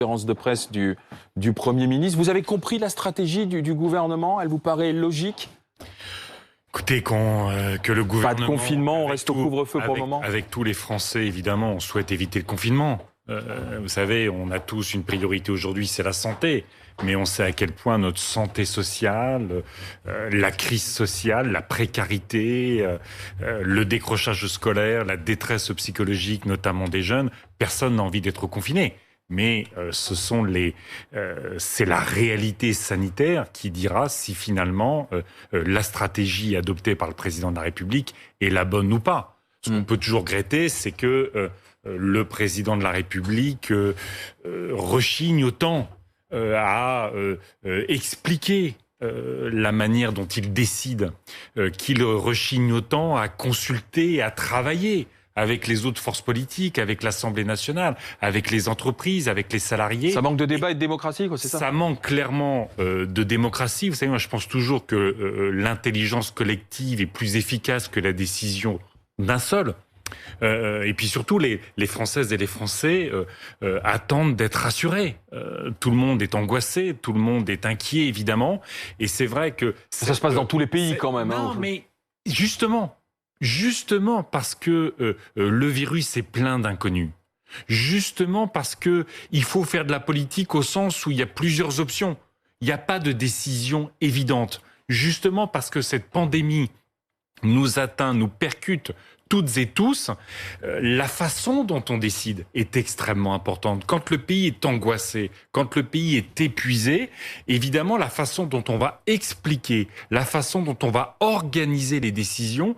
conférence de presse du Premier ministre. Vous avez compris la stratégie du gouvernement? Elle vous paraît logique? Écoutez, que le gouvernement... Pas de confinement, on reste au couvre-feu pour le moment? Avec tous les Français, évidemment, on souhaite éviter le confinement. Vous savez, on a tous une priorité aujourd'hui, c'est la santé. Mais on sait à quel point notre santé sociale, la crise sociale, la précarité, le décrochage scolaire, la détresse psychologique, notamment des jeunes, personne n'a envie d'être confiné. Mais c'est la réalité sanitaire qui dira si finalement la stratégie adoptée par le président de la République est la bonne ou pas. Ce qu'on peut toujours regretter, c'est que le président de la République rechigne autant à expliquer la manière dont il décide, qu'il rechigne autant à consulter, à travailler avec les autres forces politiques, avec l'Assemblée nationale, avec les entreprises, avec les salariés. Ça manque de débat et de démocratie, quoi, c'est ça? Ça manque clairement de démocratie. Vous savez, moi je pense toujours que l'intelligence collective est plus efficace que la décision d'un seul. Et puis surtout, les Françaises et les Français attendent d'être rassurés. Tout le monde est angoissé, tout le monde est inquiet, évidemment. Et c'est vrai que... Ça se passe dans tous les pays, quand même. Non, mais justement parce que le virus est plein d'inconnus. Justement parce que il faut faire de la politique au sens où il y a plusieurs options. Il n'y a pas de décision évidente. Justement parce que cette pandémie nous atteint, nous percute toutes et tous, la façon dont on décide est extrêmement importante. Quand le pays est angoissé, quand le pays est épuisé, évidemment, la façon dont on va expliquer, la façon dont on va organiser les décisions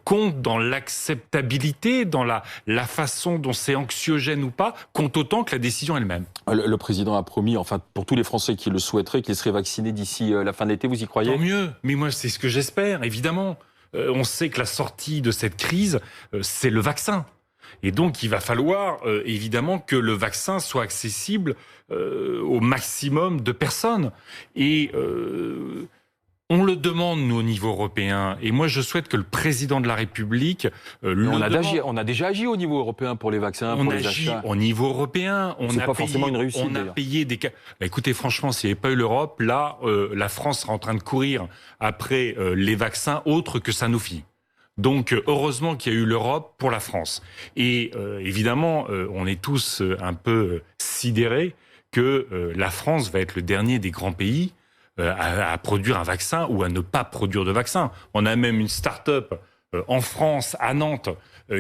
compte dans l'acceptabilité, dans la façon dont c'est anxiogène ou pas, compte autant que la décision elle-même. Le président a promis, enfin, pour tous les Français qui le souhaiteraient, qu'ils seraient vaccinés d'ici la fin de l'été, vous y croyez? Tant mieux, mais moi, c'est ce que j'espère, évidemment. On sait que la sortie de cette crise, c'est le vaccin. Et donc, il va falloir, évidemment, que le vaccin soit accessible au maximum de personnes. Et on le demande, nous, au niveau européen. Et moi, je souhaite que le président de la République on a déjà agi au niveau européen pour les vaccins, pour les achats. Au niveau européen. C'est pas forcément une réussite, on a payé des cas. Écoutez, franchement, s'il n'y avait pas eu l'Europe, là, la France serait en train de courir après les vaccins autres que Sanofi. Donc, heureusement qu'il y a eu l'Europe pour la France. Et évidemment, on est tous un peu sidérés que la France va être le dernier des grands pays à produire un vaccin ou à ne pas produire de vaccin. On a même une start-up en France, à Nantes,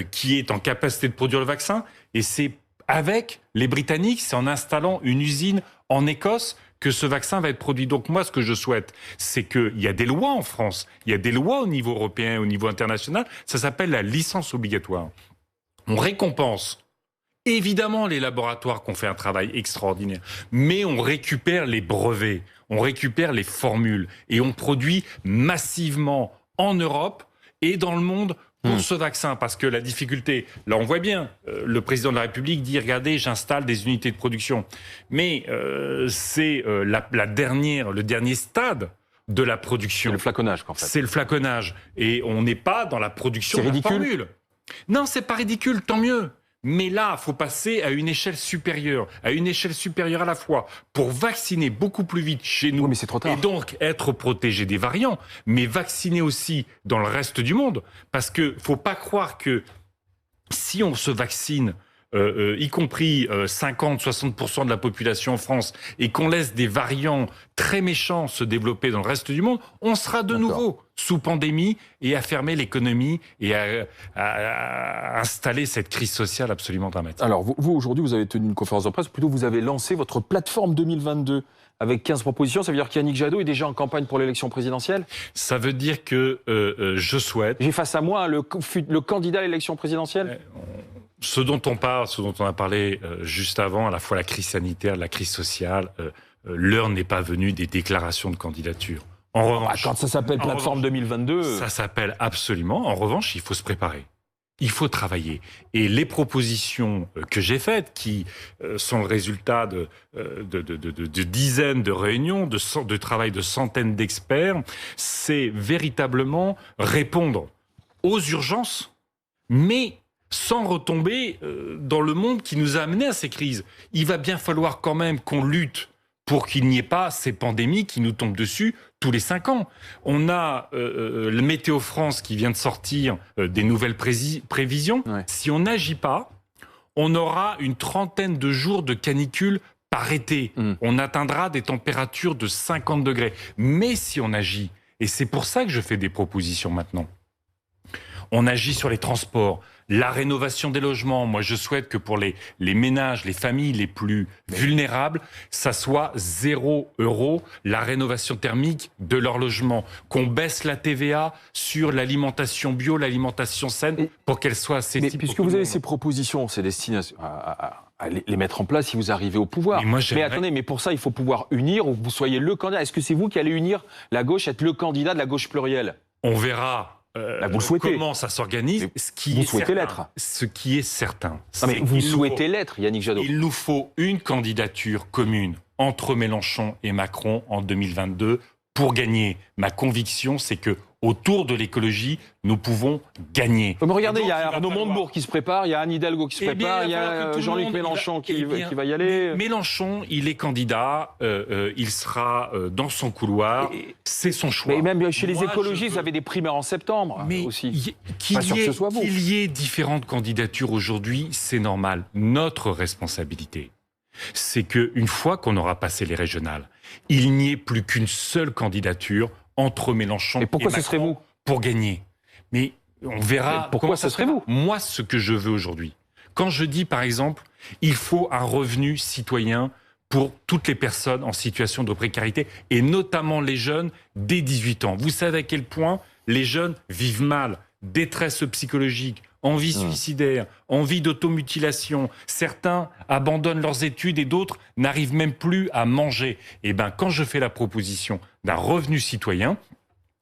qui est en capacité de produire le vaccin. Et c'est avec les Britanniques, c'est en installant une usine en Écosse que ce vaccin va être produit. Donc moi, ce que je souhaite, c'est qu'il y a des lois en France, il y a des lois au niveau européen, au niveau international, ça s'appelle la licence obligatoire. On récompense évidemment les laboratoires qui ont fait un travail extraordinaire, mais on récupère les brevets, on récupère les formules et on produit massivement en Europe et dans le monde pour ce vaccin. Parce que la difficulté, là on voit bien, le président de la République dit « Regardez, j'installe des unités de production ». Mais c'est le dernier stade de la production. C'est le flaconnage, en fait. C'est le flaconnage. Et on n'est pas dans la production de la formule. Non, c'est pas ridicule, tant mieux. Mais là, il faut passer à une échelle supérieure à la fois pour vacciner beaucoup plus vite chez nous, oui, mais c'est trop tard. Et donc être protégé des variants, mais vacciner aussi dans le reste du monde. Parce que faut pas croire que si on se vaccine, y compris 50-60% de la population en France, et qu'on laisse des variants très méchants se développer dans le reste du monde, on sera de nouveau sous pandémie et à fermer l'économie et à installer cette crise sociale absolument dramatique. Alors, vous aujourd'hui, vous avez tenu une conférence de presse, plutôt vous avez lancé votre plateforme 2022 avec 15 propositions. Ça veut dire qu'Yannick Jadot est déjà en campagne pour l'élection présidentielle? Ça veut dire que je souhaite... J'ai face à moi le candidat à l'élection présidentielle. Ce dont on a parlé juste avant, à la fois la crise sanitaire, la crise sociale, l'heure n'est pas venue des déclarations de candidature. En revanche, quand ça s'appelle plateforme 2022... Ça s'appelle absolument. En revanche, il faut se préparer. Il faut travailler. Et les propositions que j'ai faites, qui sont le résultat de dizaines de réunions, de travail de centaines d'experts, c'est véritablement répondre aux urgences, mais sans retomber dans le monde qui nous a amenés à ces crises. Il va bien falloir quand même qu'on lutte pour qu'il n'y ait pas ces pandémies qui nous tombent dessus tous les 5 ans. On a le Météo France qui vient de sortir des nouvelles prévisions. Ouais. Si on n'agit pas, on aura une 30aine de jours de canicule par été. On atteindra des températures de 50 degrés. Mais si on agit, et c'est pour ça que je fais des propositions maintenant, on agit sur les transports, la rénovation des logements. Moi, je souhaite que pour les ménages, les familles les plus vulnérables, ça soit 0 € la rénovation thermique de leur logement. Qu'on baisse la TVA sur l'alimentation bio, l'alimentation saine, pour qu'elle soit accessible. Mais puisque vous avez ces propositions, c'est destiné à les mettre en place si vous arrivez au pouvoir. Mais attendez, mais pour ça, il faut pouvoir unir ou que vous soyez le candidat. Est-ce que c'est vous qui allez unir la gauche, être le candidat de la gauche plurielle? On verra. Vous le souhaitez. Comment ça s'organise? Vous souhaitez l'être. Ce qui est certain. Non, mais vous souhaitez l'être, Yannick Jadot. Il nous faut une candidature commune entre Mélenchon et Macron en 2022 pour gagner. Ma conviction, c'est que autour de l'écologie, nous pouvons gagner. Mais regardez, il y a Arnaud Montebourg qui se prépare, il y a Anne Hidalgo qui se prépare, il y a Jean-Luc Mélenchon qui va y aller. Mélenchon, il est candidat, il sera dans son couloir, c'est son choix. Mais même chez les écologistes, vous avez des primaires en septembre aussi. Qu'il y ait différentes candidatures aujourd'hui, c'est normal. Notre responsabilité, c'est qu'une fois qu'on aura passé les régionales, il n'y ait plus qu'une seule candidature entre Mélenchon et pourquoi Macron ce serait vous pour gagner. Mais on verra. Mais pourquoi ce serait vous? Moi, ce que je veux aujourd'hui, quand je dis par exemple, il faut un revenu citoyen pour toutes les personnes en situation de précarité, et notamment les jeunes dès 18 ans. Vous savez à quel point les jeunes vivent mal, détresse psychologique, envie suicidaire, envie d'automutilation. Certains abandonnent leurs études et d'autres n'arrivent même plus à manger. Et bien, quand je fais la proposition d'un revenu citoyen,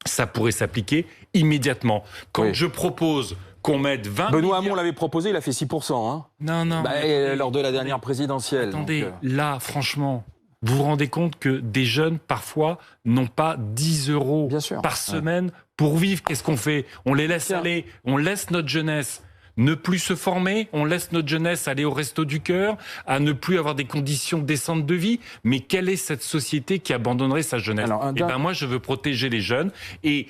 ça pourrait s'appliquer immédiatement. Quand je propose qu'on mette 20 Benoît Hamon l'avait proposé, il a fait 6%. Hein. Non. Lors de la dernière présidentielle. Attendez, là, franchement, vous vous rendez compte que des jeunes, parfois, n'ont pas 10 € par semaine pour vivre. Qu'est-ce qu'on fait? On les laisse aller, on laisse notre jeunesse ne plus se former, on laisse notre jeunesse aller au resto du cœur, à ne plus avoir des conditions décentes de vie. Mais quelle est cette société qui abandonnerait sa jeunesse? Moi, je veux protéger les jeunes et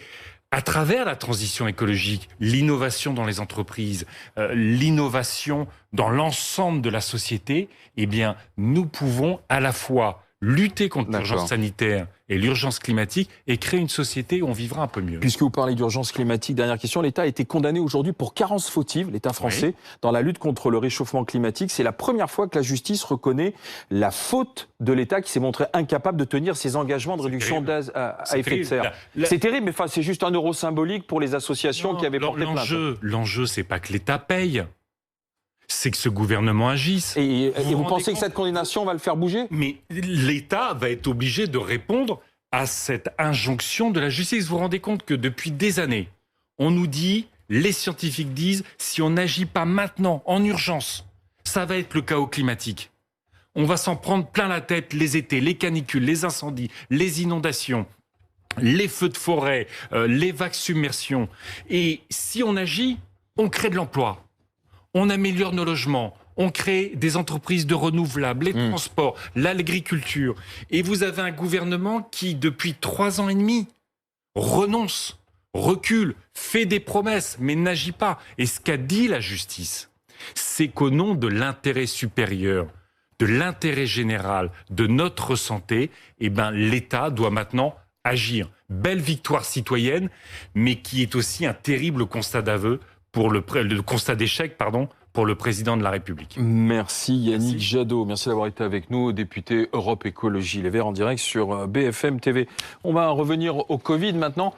à travers la transition écologique, l'innovation dans les entreprises, l'innovation dans l'ensemble de la société, nous pouvons à la fois lutter contre l'urgence sanitaire et l'urgence climatique et créer une société où on vivra un peu mieux. Puisque vous parlez d'urgence climatique, dernière question, l'État a été condamné aujourd'hui pour carence fautive, l'État français, dans la lutte contre le réchauffement climatique. C'est la première fois que la justice reconnaît la faute de l'État qui s'est montré incapable de tenir ses engagements de réduction de gaz à effet de serre. C'est terrible, mais c'est juste 1 € symbolique pour les associations qui avaient porté plainte. L'enjeu, c'est pas que l'État paye. C'est que ce gouvernement agisse. Et vous pensez que cette condamnation va le faire bouger? Mais l'État va être obligé de répondre à cette injonction de la justice. Vous vous rendez compte que depuis des années, on nous dit, les scientifiques disent, si on n'agit pas maintenant, en urgence, ça va être le chaos climatique. On va s'en prendre plein la tête les étés, les canicules, les incendies, les inondations, les feux de forêt, les vagues submersions. Et si on agit, on crée de l'emploi. On améliore nos logements, on crée des entreprises de renouvelables, les transports, l'agriculture. Et vous avez un gouvernement qui, depuis 3 ans et demi, renonce, recule, fait des promesses, mais n'agit pas. Et ce qu'a dit la justice, c'est qu'au nom de l'intérêt supérieur, de l'intérêt général, de notre santé, l'État doit maintenant agir. Belle victoire citoyenne, mais qui est aussi un terrible constat d'aveu pour le constat d'échec, pour le président de la République. Merci Yannick Jadot, merci d'avoir été avec nous, député Europe Écologie Les Verts en direct sur BFM TV. On va revenir au Covid maintenant.